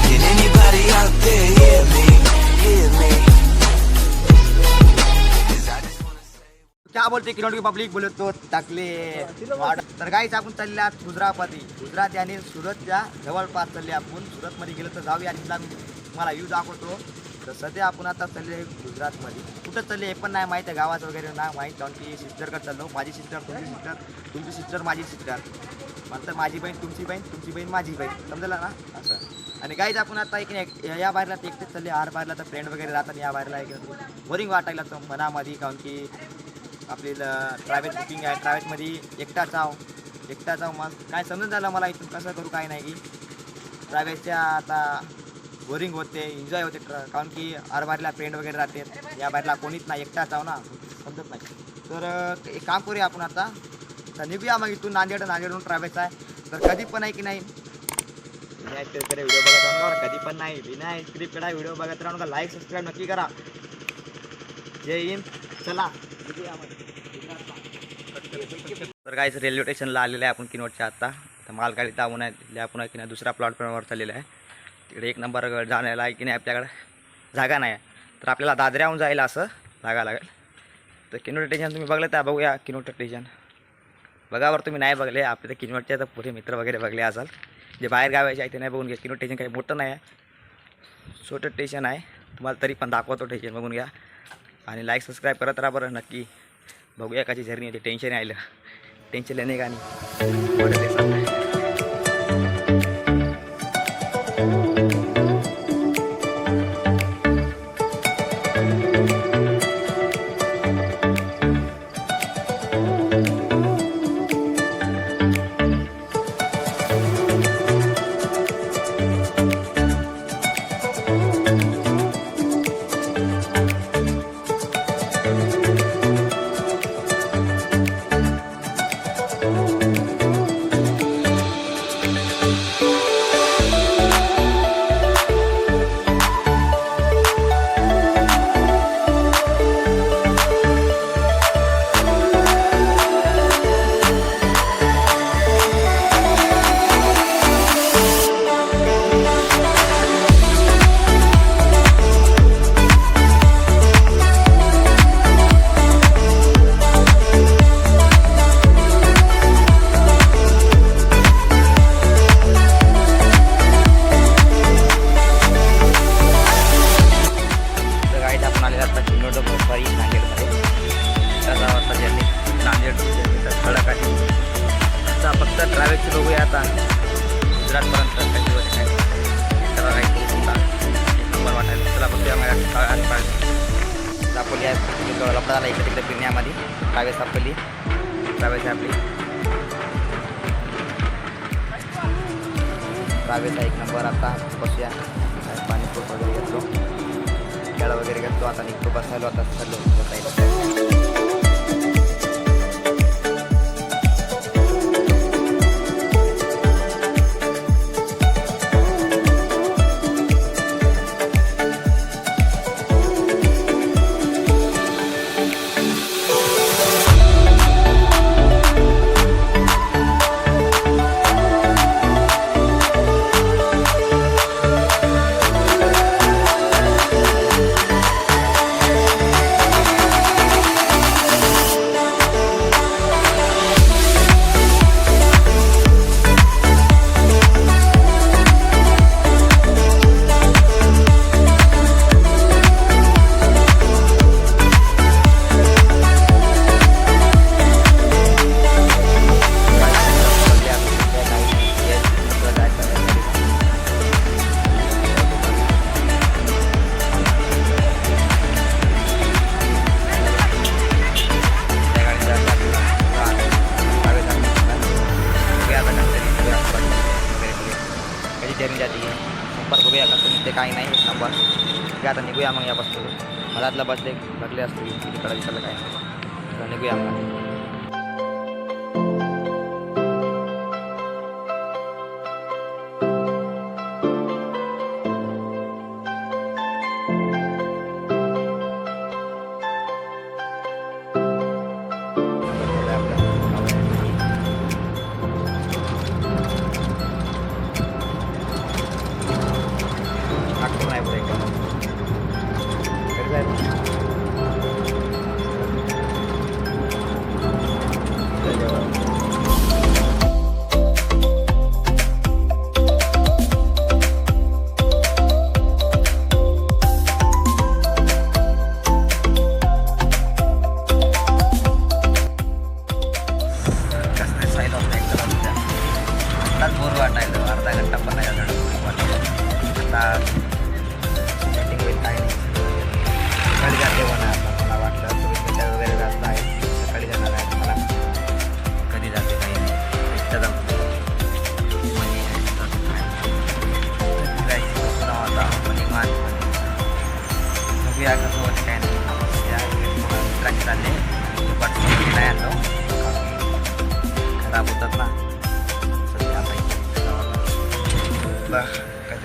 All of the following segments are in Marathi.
Can anybody out there hear me? Hear me? 'Cause I just wanna say. क्या बोलते किनोट की पब्लिक बोलतो टाकले तर काहीच आपण चालले आहात गुजरात आणि सुरतच्या जवळपास चालले आपण सुरतमध्ये गेलो तर जाऊया आणि तुम्हाला व्ह्यू दाखवतो. तर सध्या आपण आता चालले गुजरातमध्ये कुठं चालले हे पण नाही माहीत आहे गावाचं वगैरे नाही माहीत कारण की सिस्टरकडे चाललो. माझी सिस्टर तुमची सिस्टर माझी सिस्टर नंतर माझी बहीण तुमची बहीण माझी बहीण समजलं ना असं. आणि काहीच आपण आता एक या बाहेरला ते एकटेच चालले आर बाहेरला तर फ्रेंड वगैरे राहतात या बाहेरला एक बोरिंग वाटायला तर मनामध्ये कारण की आपली ट्रॅव्हल बुकिंग आहे ट्रॅव्हलमध्ये एकटाच आहो मग काय समजून झालं मला इथून कसं करू काय नाही की ट्रॅव्हलच्या आता बोरिंग होते एन्जॉय होते कारण की आर बाहेरला फ्रेंड वगैरे राहते या बाहेरला कोणीच नाही एकटाच आहो ना समजत नाही. तर एक काम करूया आपण आता तर निघूया मग इथून नांदेडहून ट्रॅव्हल्स आहे तर कधी पण आहे की नाही व्हिडिओ बघत राहू कधी पण नाही विनायक स्क्रिप्टकडे व्हिडिओ बघत राहू का लाईक सबस्क्राईब नक्की करा. जय हिंद चला. तर काहीच रेल्वे स्टेशनला आलेलं आहे आपण किनवटच्या आता तर मालगाडी ताबून आहे आपण की नाही दुसऱ्या प्लॅटफॉर्मवर चाललेलं आहे. तिकडे एक नंबर जाण्याला आहे की नाही आपल्याकडे जागा नाही आहे तर आपल्याला दादऱ्याहून जायला असं जागा लागेल. तर किनवट स्टेशन तुम्ही बघलं तर बघूया किनवट स्टेशन बघावर तुम्ही नाही बघले आपले तर किनवटचे तर पुरे मित्र वगैरे बघले असाल जे बाहेर गावायचे आहे ते नाही बघून घ्या. किनवट स्टेशन काही मोठं नाही आहे छोटं स्टेशन आहे तुम्हाला तरी पण दाखवतो स्टेशन बघून घ्या आणि लाईक सबस्क्राईब करत राहा बरं नक्की. बघूया कशी जर्नी येते टेन्शन आलं टेन्शन लेणे का नाही. फक्त ट्रॅव्हल्सची बघूया आता गुजरातपर्यंत काही दिवस काय त्याला काही एक नंबर वाटायला चला बघूया दाखवली आहे लपडा झाला इकडे तिकडे फिरण्यामध्ये ट्रॅव्हल्स आपली ट्रॅव्हल्स आहे आपली ट्रॅव्हल्स एक नंबर. आता बसूया पाणीपूर वगैरे घेतलो खेळ वगैरे घेतलो आता निघतो बसायलो आता चाललो बसायला. संपर्क बघूया का तुम्ही ते काही नाही एक नंबर ठीक आता निघूया मग या बसतो मधातला बसले बघले असतो तिकडे विचारलं काय तर निघूया मग.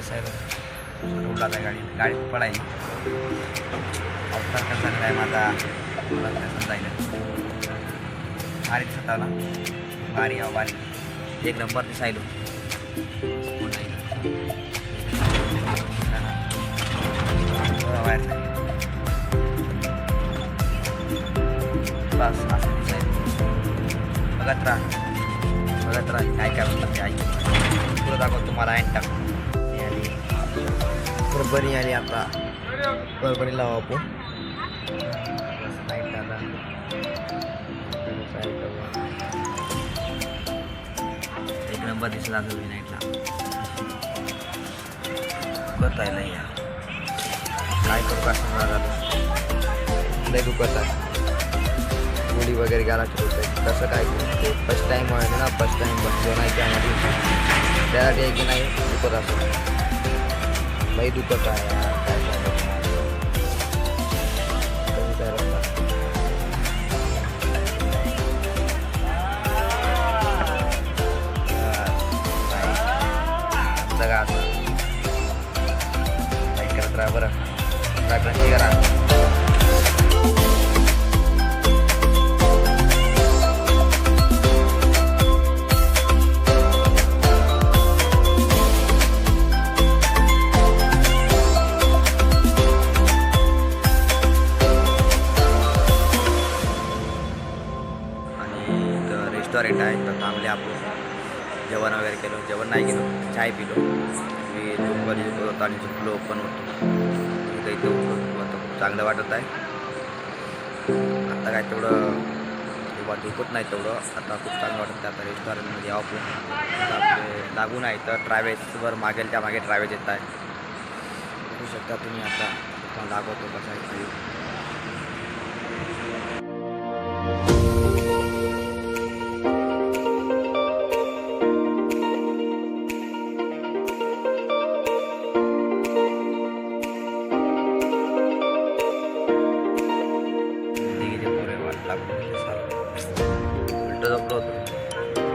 कसं आहे रोडला आता गाडी पडायली अवतार कसा झालेला आहे माझा मला कसं जाईल भारी दिसत ना भारी भारी एक नंबर दिसायलो बाहेर बस असं दिसायला बघत राहा काय काय म्हणतात ते ऐक पुढं दाखवतो तुम्हाला ऐक टाकतो आणि परभणी आली आता परभणीला आपण नाईट दादा एक नंबर दिसला असेल मी नाईटला दुखत आहे नाही काय करू का समजा झालं लय दुखत आहे गोळी वगैरे घालायची होत आहे कसं काय ते फर्स्ट टाईम व्हायचं ना फर्स्ट टाईम बसलो नाही त्यामध्ये त्यासाठी आहे की नाही दुखत असं लई दुखत आहे यार काय जगा असं लाईक करत राहा बरं हे करा रेस्टॉरंट आहे तर थांबले आपण जेवण वगैरे केलं जेवण नाही केलं चाय पिलो मी झोपवर येतो होतो आणि झोपलो पण होतो इथं उठलो आता खूप चांगलं वाटत आहे आता काय तेवढं किंवा झोपत नाही तेवढं आता खूप चांगलं वाटतं आता रेस्टॉरंटमध्ये यावं पण आता आपले लागून आहे तर ट्रॅव्हल्सवर मागेल त्या मागे ट्रॅव्हल्स येत आहे बघू शकता तुम्ही आता तुम्हाला दाखवतो कसं आहे उलटं झोपलो होतो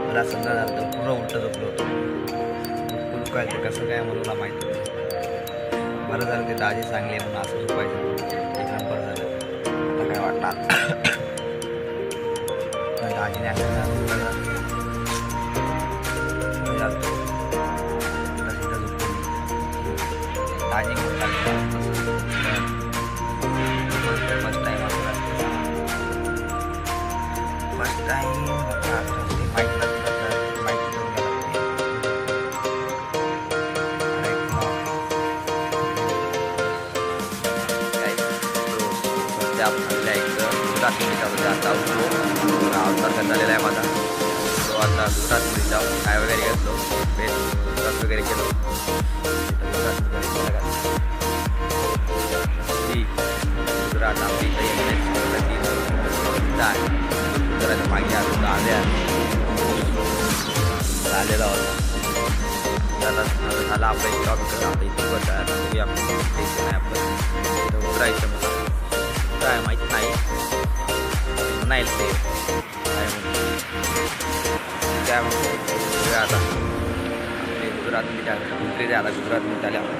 मला समजा झालं पूर्ण उलटं झोपलो होतो बिलकुल काय ते कसं काय मला माहिती नाही बरं झालं ते दाजी चांगले म्हणून असं झोपायचं एक नंबर झालं आता काय वाटणार दाजीने दाजी फर्स्ट टाईम फर्स्ट टाइम माहिती आपल्या एक आता अवतार झालेला आहे माझा तो आता गुजरातमध्ये जाऊन काय वगैरे घेतलो गुजरात वगैरे केलो गुजरात आपली गुजरात मागे आलेला होता झाला आपला एक टॉपिक आता इथे बसायला आपण टेन्शन आहे आपण उतरायचं मला काय माहीत नाही नाही ते काय म्हणतो आता गुजरातमध्ये आला गुजरातमध्ये आले आपण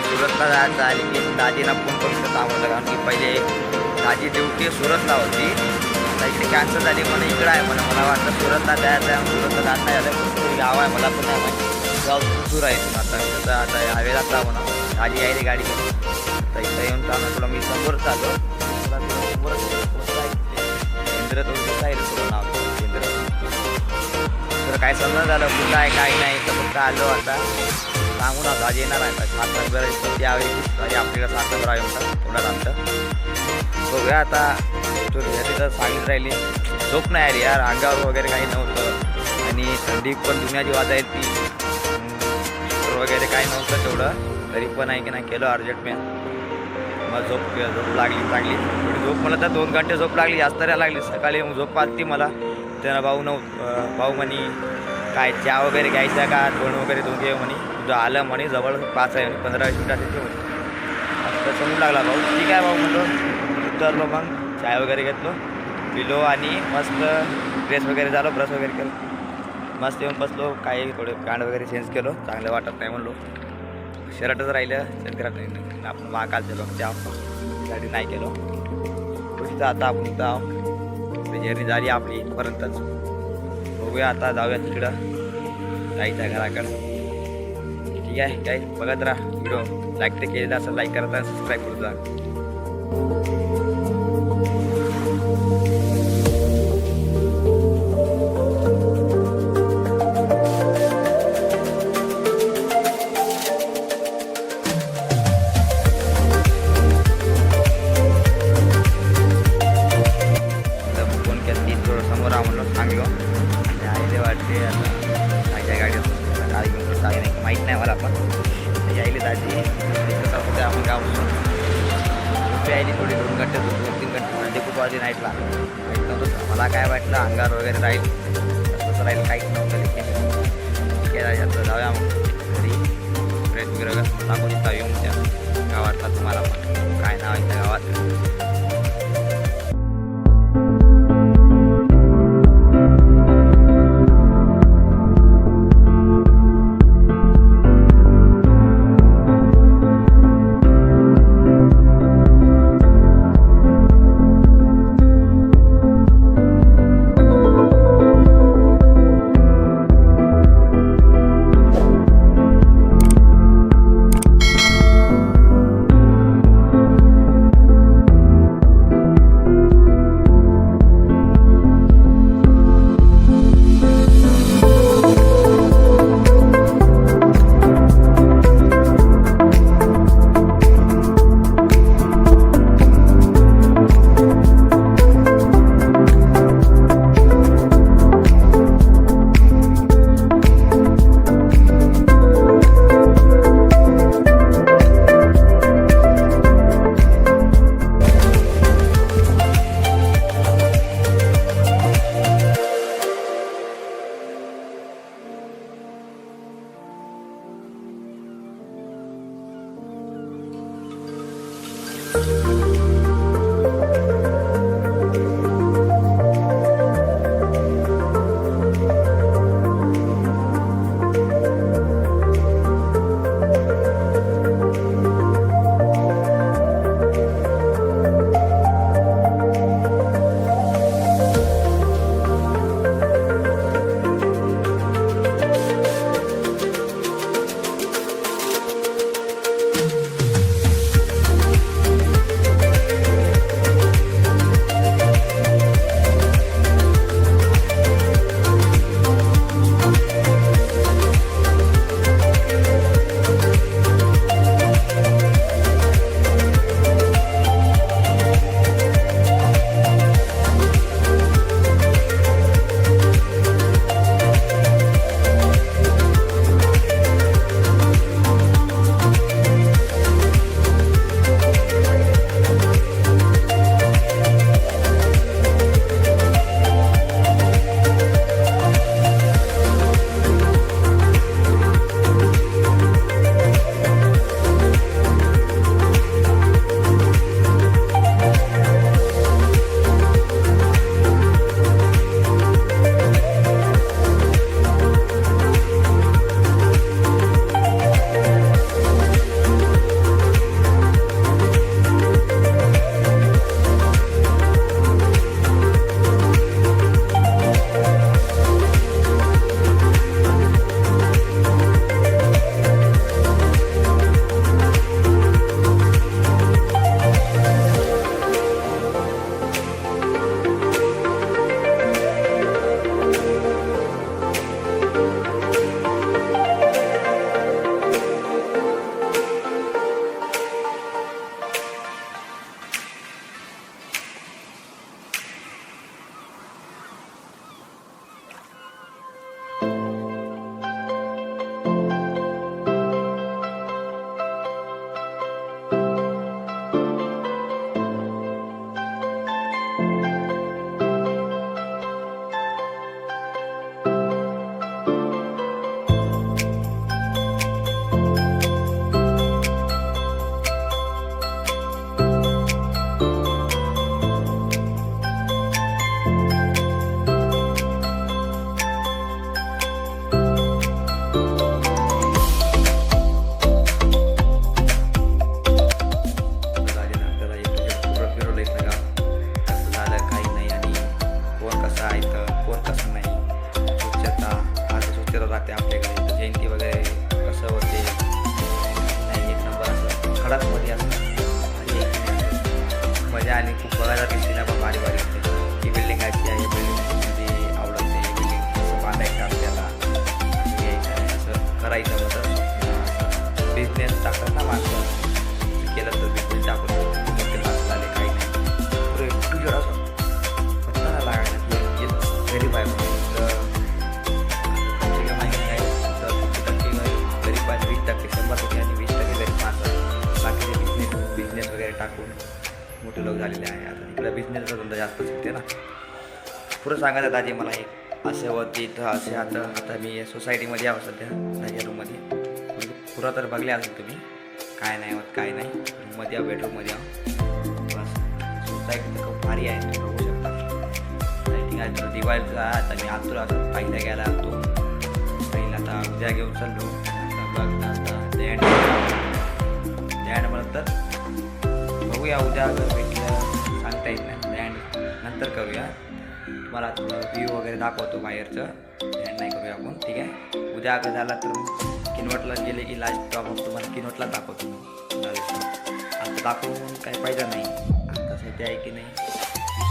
सुरतला जायचं आणि की दाजीला फोन करून थांबवलं कारण की पहिले दाजी ड्युटी सुरतला होती आता इकडे कॅन्सल झाली म्हणून इकडं आहे मला वाटतं सुरतला जायचं आहे सुरतला जात नाही झालं गाव आहे मला पण नाही माहिती गाव दूर आहे आता तसं आता हवेला जा म्हणा दाजी यायली गाडी तर इथं येऊन चालू तुला मी समोरच आलो तुला केंद्र थोडं जाईल तुला नाव केंद्र तर काय समजा झालं कुठं आहे काय नाही तर फक्त आलो आता सांगू ना दाजी येणार आहे 7 नंबर यावेळी दाजी आपल्याला 7 नंबर आहे म्हणतात थोडा नंतर बघूया आता तिथं सांगित राहिली झोप नाही आली यार अंगावर वगैरे काही नव्हतं आणि थंडी पण दुनियाची वाजायची ती वगैरे काय काय नव्हतं तेवढं, तरी पण आहे की नाही केलं अर्जंटमेंट. मग झोप लागली चांगली थोडी झोप, मला तर 2 घंटे झोप लागली, जास्त नाही लागली. सकाळी झोप आली मला. त्यानं भाऊ म्हणे काय चहा वगैरे घ्यायचा का, तोंड वगैरे धुवून घे म्हणे, तुझं आलं म्हणे जवळ 5 आहे 15-20 मिनिटात येते म्हणे. आता समजून लागला भाऊ, ठीक आहे भाऊ म्हणतो. उतरलो मग चाय वगैरे घेतलो, पिलो आणि मस्त ड्रेस वगैरे झालो, ब्रश वगैरे केलं, मस्त येऊन बसलो. काही थोडे पॅन्ट वगैरे चेंज केलो, चांगलं वाटत नाही म्हणलो. शर्टच राहिलं शर्ट नाही, आपण महाकाल केलो त्यासाठी नाही केलो. गोष्ट आता आपण इथं जर्नी झाली आपली इथपर्यंतच. बघूया आता जाऊया तिकडं ताईच्या घराकडं. ठीक आहे काही बघत राहा व्हिडिओ. लाईक ते केलेलं असं लाईक करत आणि सबस्क्राईब करत जा. फोन केला थोडं समोर म्हणून सांगलो आणि आईले वाटते आता माझ्या गाडीत गाडी घेऊन चालली नाही माहीत नाही मला. पण यायली दाजी कसं होते आपण गावून आली थोडी 2 घंटे 2-3 घंटे म्हणजे खूप वाजली नाईटला माहीत नव्हतं. मला काय वाटलं अंगार वगैरे राहील तसं राहील काहीच नव्हतं. ठीक आहे आता जाऊया मग घरी. फ्रेश वगैरे सांगून इथं येऊन त्या गावातला तुम्हाला पण काय नाव आहे त्या गावात. बिझनेस टाकतात ना माणसं, केलं तर बिझनेस टाकून मोठे माणसं झाले काही नाही पुरे तुझ्या असं पत्ता लागायला गरीब आहे म्हणून तुमच्या माहिती आहे तर 50% गरीब आहे, 20% 100% आणि 20% गरीब माणसं बाकीचे बिझनेस वगैरे टाकून मोठे लोक झालेले आहे. आता इकडं बिझनेसचा धंदा जास्त सुटते ना. पुरं सांगायचं दाजी मला एक असं होते इथं असे आता मी सोसायटीमध्ये यावं सध्या माझ्या रूममध्ये पुरा तर बघले असेल तुम्ही काय नाही होत काय नाही. रूममध्ये या बेडरूममध्ये या बस. सोसायटी तर खूप भारी आहे तुम्ही बघू शकता. लाईटिंग आहे तर दिवाळीचा आता मी आतून असं पहिला घ्यायला आलो पहिला आता उद्या घेऊन चाललो. आता बघ आता डॅड म्हणत तर बघूया उद्या अगर भेटलं सांगता येत नाही. डॅड नंतर करूया. तुम्हाला थोडं व्ह्यू वगैरे दाखवतो बाहेरचं. डॅड नाही करूया आपण ठीक आहे. उद्या अगर झाला तर किनवटला गेले की लास्ट टॉप तुम्हाला किनवटला दाखवतो मी. आता दाखवून काही पाहिजे नाही. आता सध्या आहे की नाही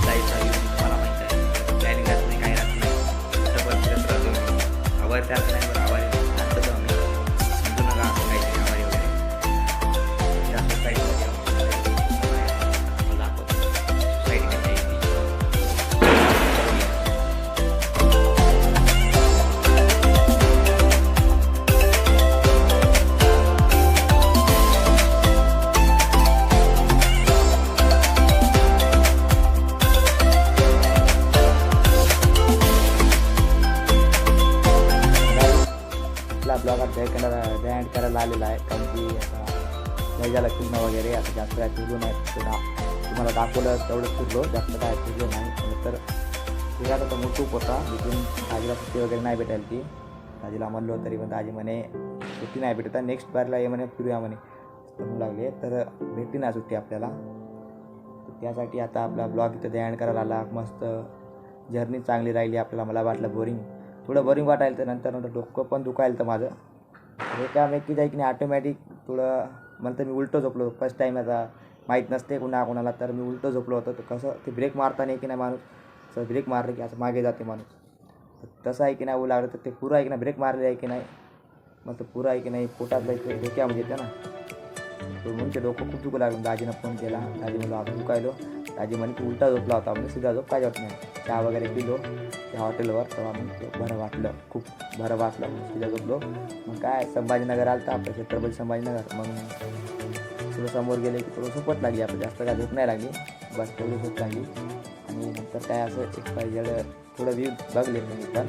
जायचा व्ह्यू तुम्हाला माहीत आहे. प्लॅनिंग राहत नाही काही राहत नाही. डबल फिरत राहतो आवाज त्यात नाही बरं आवाज राहतो आम्ही समजू नका असं काहीतरी आवाज वगैरे त्या सोसायटीमध्ये दाखवतो सोसायटीमध्ये. ब्लॉग आता एंड करायला आलेला आहे कारण की आता लयजाला फिरणं वगैरे आता जास्त काय फिरलो नाही. तुम्हाला दाखवलं तेवढंच फिरलो जास्त काय फिरलो नाही. तर फिरायला तर मोठूप होता तिथून दाजीला सुट्टी वगैरे नाही भेटायला ती. दाजीला म्हणलो तरी पण दाजी म्हणे सुट्टी नाही भेटत नेक्स्ट बारला ये म्हणे फिरूया म्हणे म्हणू लागले तर भेटली नाही सुट्टी आपल्याला. त्यासाठी आता आपला ब्लॉग इथं एंड करायला आला. मस्त जर्नी चांगली राहिली आपल्याला. मला वाटलं थोडं बोरिंग वाटायला तर नंतर डोकं पण दुखायला तर माझं हे काम एक की जाय की नाही ऑटोमॅटिक थोडं म्हणतं मी उलटं झोपलो फर्स्ट टाईम. आता माहीत नसते कोणाला तर मी उलटं झोपलो होतं. तर कसं ते ब्रेक मारताना की नाही माणूस असं ब्रेक मारलं की असं मागे जाते माणूस. तसं आहे की नाही होऊ लागलं तर ते पुरं आहे की नाही ब्रेक मारले आहे की नाही मग तर पुरं आहे की नाही पोटातलं एक डोक्यामध्ये येतं ना. तर म्हणून ते डोकं खूप दुखू लागलं. दाजीनं फोन केला. दाजी म्हणलो आपण दुखायलो. दाजी म्हणे तू उलटा झोपला होता म्हणजे सीधा झोप काय होत नाही. चहा वगैरे पिलो त्या हॉटेलवर तेव्हा मग बरं वाटलं खूप बरं वाटलं. सीधा झोपलो. मग काय संभाजीनगर आलं तर आपलं छत्रपती संभाजीनगर. मग थोडं समोर गेले की थोडं झोपत लागली आपलं जास्त काय झोप नाही लागली बस तेवढी झोप लागली. आणि नंतर काय असं एक्सपायझेड थोडं व्ह्यू बघले मी पण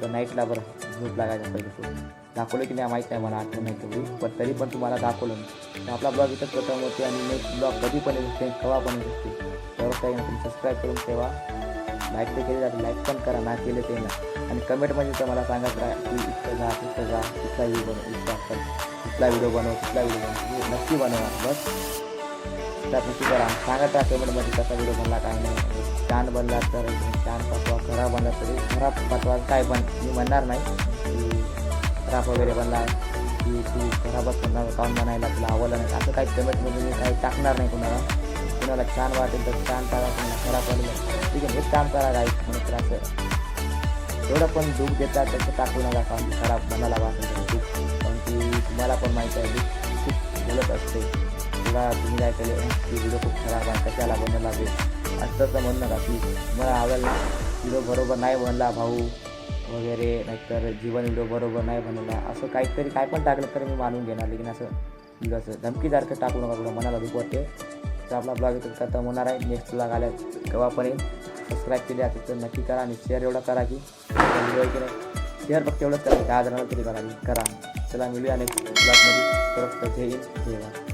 तर नाईटला बरं झोप लागायचा पहिले दाखवलं की नाही माहीत नाही मला आठवण नाही तेवढी पण तरी पण तुम्हाला दाखवलं मी. तर आपला ब्लॉग इथं प्रथम होते आणि नेक्स्ट ब्लॉग कधी पण येऊ शकते केव्हा पण येऊ शकते. त्यावर काही ना तुम्ही सबस्क्राईब करून ठेवा. लाईक ते केले जाते लाईक पण करा ना केले ते ना. आणि कमेंटमध्ये तर मला सांगत राहा की इथं जा कुठला व्हिडिओ बनव कुठला व्हिडिओ बनव नक्की बनवा बस त्यात नक्की करा. सांगत राहा कमेंटमध्ये कसा व्हिडिओ बनला काय नाही. छान बनला तर छान पाठवा खराब बनला तरी खराब पाठवा काय पण मी म्हणणार नाही की खराब वगैरे बनला की तू खराबच बनणार काऊन बनायला तुला आवडलं नाही असं काही कमेंटमध्ये मी काही टाकणार नाही कुणाला छान वाटेल तर छान टाका कुणाला खराब वाटलं ठीक आहे हेच काम करा काही म्हणत असं एवढं पण दुःख देतात तसं टाकू नका कारण की खराब बनायला वाटेल दुःख कारण की तुम्हाला पण माहिती आहे दुःख खूप बोलत असते. तुला तुम्ही काय केले की व्हिडिओ खूप खराब आहे कशाला बनवला असं तसं म्हणू नका की मला आवडला व्हिडिओ बरोबर नाही बनला भाऊ वगैरे नाहीतर जीवन व्हिडिओ बरोबर नाही बनवला असं काहीतरी काय पण टाकलं तर मी मानून घेणार. लेकिन असं असं धमकीसारखं टाकू नका तुला मनाला दुःख वाटते. तर आपला ब्लॉग इथं खतम होणार आहे. नेक्स्ट ब्लॉग आल्या केव्हा पण येईल. सबस्क्राईब केले असेल तर नक्की करा आणि शेअर एवढा करा की व्हिडिओ की नाही शेअर फक्त एवढंच करा 10 जणांना तरी करा. चला मिळूया नेक्स्ट ब्लॉगमध्ये. परत जय हिंद जय भारत.